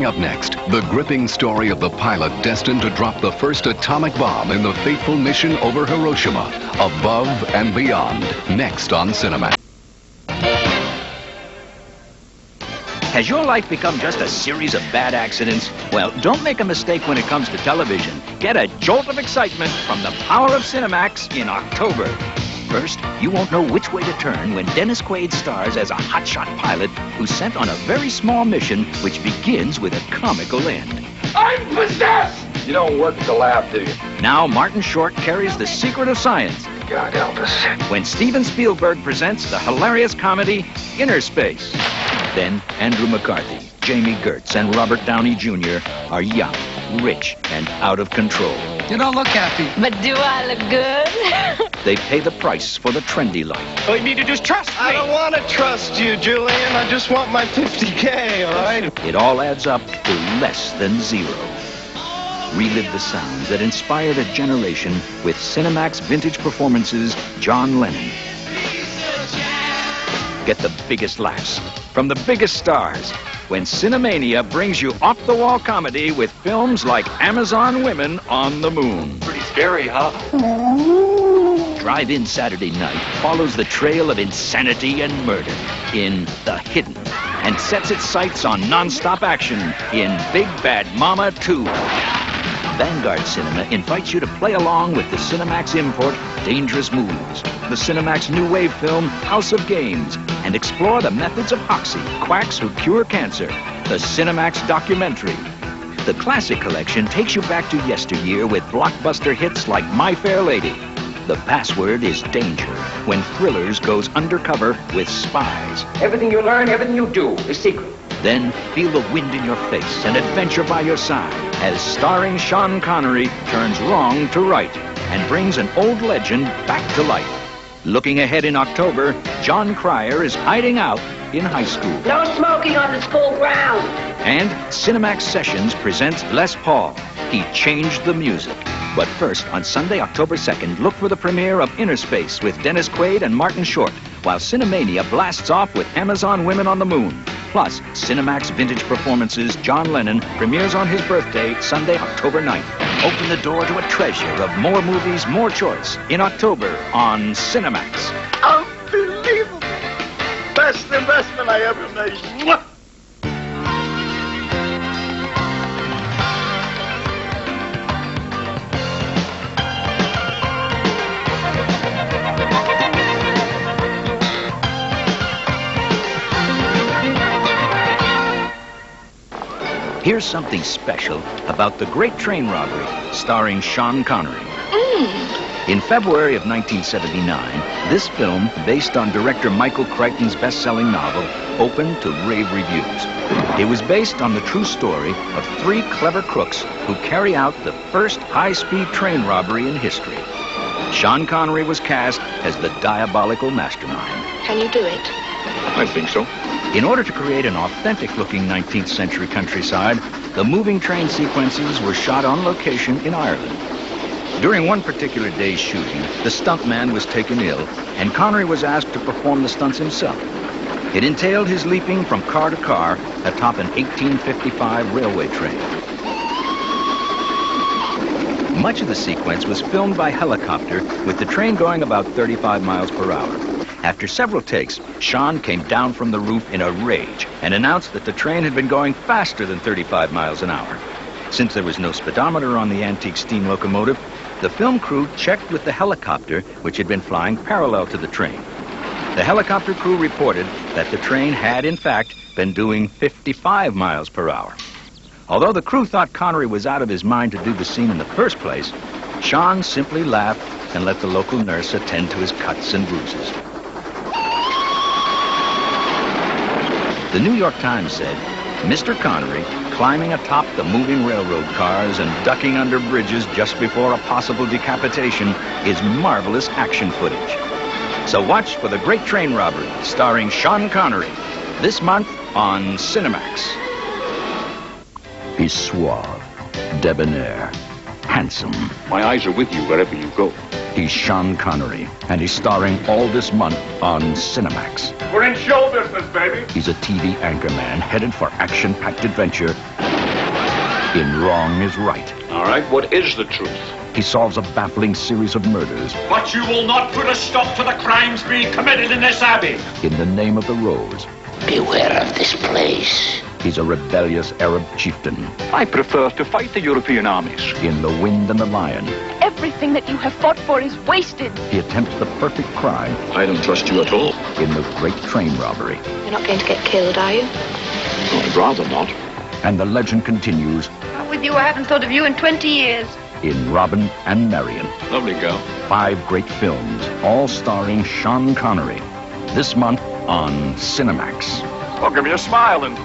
Coming up next, the gripping story of the pilot destined to drop the first atomic bomb in the fateful mission over Hiroshima. Above and Beyond. Next on Cinemax. Has your life become just a series of bad accidents? Well, don't make a mistake when it comes to television. Get a jolt of excitement from the power of Cinemax in October. First, you won't know which way to turn when Dennis Quaid stars as a hotshot pilot who's sent on a very small mission which begins with a comical end. I'm possessed! You don't work at the lab, do you? Now Martin Short carries the secret of science. God help us. When Steven Spielberg presents the hilarious comedy Inner Space. Then Andrew McCarthy, Jamie Gertz, and Robert Downey Jr. are young, rich, and out of control. You don't look happy. But do I look good? They pay the price for the trendy life. All you need to do is trust me. I don't want to trust you, Julian. I just want my 50K, all right? It all adds up to less than zero. Relive the sounds that inspired a generation with Cinemax Vintage Performances John Lennon. Get the biggest laughs from the biggest stars when Cinemania brings you off-the-wall comedy with films like Amazon Women on the Moon. Pretty scary, huh? Drive-In Saturday Night follows the trail of insanity and murder in The Hidden and sets its sights on non-stop action in Big Bad Mama 2. Vanguard Cinema invites you to play along with the Cinemax import Dangerous Moves, the Cinemax new wave film House of Games, and explore the methods of Hoxie, quacks who cure cancer, the Cinemax documentary. The Classic Collection takes you back to yesteryear with blockbuster hits like My Fair Lady. The password is danger when Thrillers goes undercover with spies. Everything you learn, everything you do is secret. Then feel the wind in your face and adventure by your side as starring Sean Connery turns wrong to right and brings an old legend back to life. Looking ahead in October, John Cryer is hiding out in high school. No smoking on the school ground. And Cinemax Sessions presents Les Paul. He changed the music. But first, on Sunday, October 2nd, look for the premiere of Inner Space with Dennis Quaid and Martin Short, while Cinemania blasts off with Amazon Women on the Moon. Plus, Cinemax Vintage Performances John Lennon premieres on his birthday, Sunday, October 9th. Open the door to a treasure of more movies, more choice in October on Cinemax. Unbelievable. Best investment I ever made. Mwah! Here's something special about the Great Train Robbery, starring Sean Connery. In February of 1979, this film, based on director Michael Crichton's best-selling novel, opened to rave reviews. It was based on the true story of three clever crooks who carry out the first high-speed train robbery in history. Sean Connery was cast as the diabolical mastermind. Can you do it? I think so. In order to create an authentic-looking 19th century countryside, the moving train sequences were shot on location in Ireland. During one particular day's shooting, the stuntman was taken ill, and Connery was asked to perform the stunts himself. It entailed his leaping from car to car atop an 1855 railway train. Much of the sequence was filmed by helicopter, with the train going about 35 miles per hour. After several takes, Sean came down from the roof in a rage and announced that the train had been going faster than 35 miles an hour. Since there was no speedometer on the antique steam locomotive, the film crew checked with the helicopter, which had been flying parallel to the train. The helicopter crew reported that the train had, in fact, been doing 55 miles per hour. Although the crew thought Connery was out of his mind to do the scene in the first place, Sean simply laughed and let the local nurse attend to his cuts and bruises. The New York Times said, Mr. Connery, climbing atop the moving railroad cars and ducking under bridges just before a possible decapitation, is marvelous action footage. So watch for The Great Train Robbery, starring Sean Connery, this month on Cinemax. He's suave, debonair, handsome. My eyes are with you wherever you go. He's Sean Connery, and he's starring all this month on Cinemax. We're in show business, baby. He's a TV anchorman headed for action-packed adventure In Wrong is Right. All right, what is the truth? He solves a baffling series of murders But you will not put a stop to the crimes being committed in this abbey. in the name of the Rose. Beware of this place. He's a rebellious Arab chieftain. I prefer to fight the European armies. In The Wind and the Lion, Everything that you have fought for is wasted. he attempts the perfect crime. I don't trust you at all. In The Great Train Robbery. You're not going to get killed, are you? I'd rather not. And the legend continues Not with you, I haven't thought of you in 20 years. in Robin and Marian. Lovely girl. 5 great films, all starring Sean Connery. This month on Cinemax. Well, give me a smile and